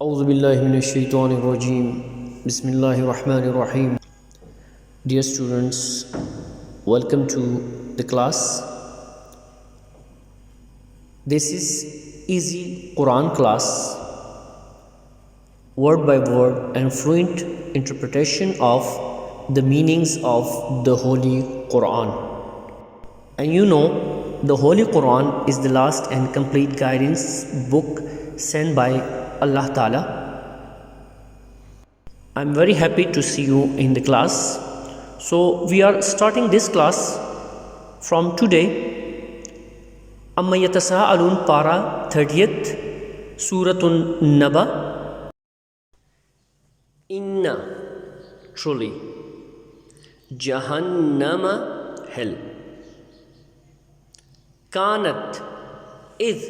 اعوذ باللہ من الشیطان الرجیم بسم اللہ الرحمن الرحیم. Dear students, welcome to the class. This is easy Quran class, word by word and fluent interpretation of the meanings of the Holy Quran. And you know, the Holy Quran is the last and complete guidance book sent by Allah Ta'ala. I'm very happy to see you in the class. So we are starting this class from today. Amma yatasa'alun para 30th Surah Al Naba. Inna, truly, Jahannama, hell, Kanat, is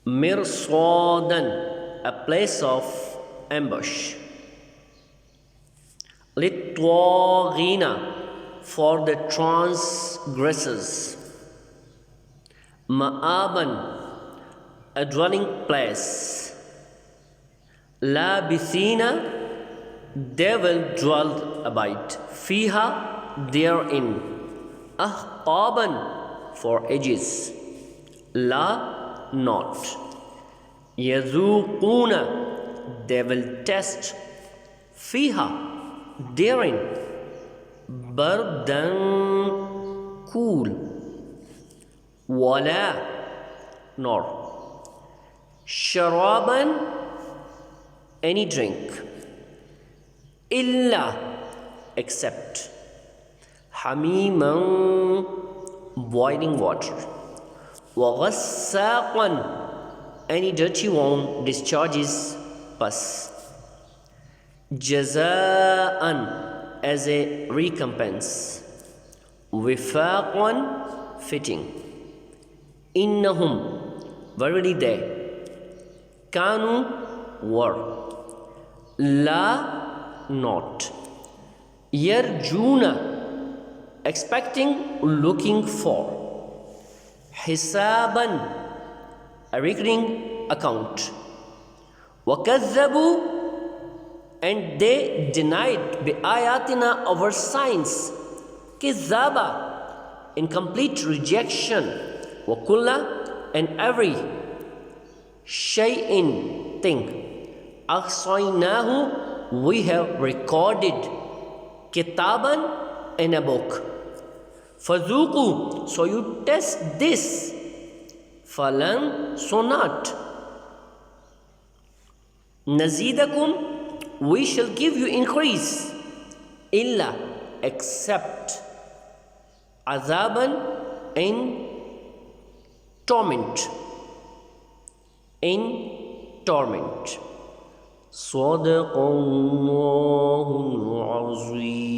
Mirsadan, a place of ambush, Litwaghina, for the transgressors, Ma'aban, a dwelling place, Labithina, they will dwell, abide, Fiha, therein, Ahqaban, for ages, La, not, Yazuquna, they will test, Fiha, therein, Bardan, cool, Wala, nor, Sharaban, any drink, Illa, except, Hamiman, boiling water, وَغَسَّاقًا, any dirty one discharges pus, جَزَاءً, as a recompense, وِفَاقًا, fitting, إِنَّهُمْ, verily they, كَانُوا, were, لَا, not, يَرْجُونَ, expecting, looking for, Hisaban, a reckoning account, وَكَذَّبُوا, and they denied بِآيَاتِنَا, our signs, كِذَّابًا, in complete rejection, وَكُلَّ, and every, شَيْءٍ, thing, أَحْصَيْنَاهُ, we have recorded, كِتَابًا, in a book, فَذُوقُوا, so you test this, فَلَن, so not, نَزِيدَكُمْ, we shall give you increase, إِلَّا, except, عَذَابًا, in torment, in torment. صَدَقَ اللَّهُ الْعَظِيمُ.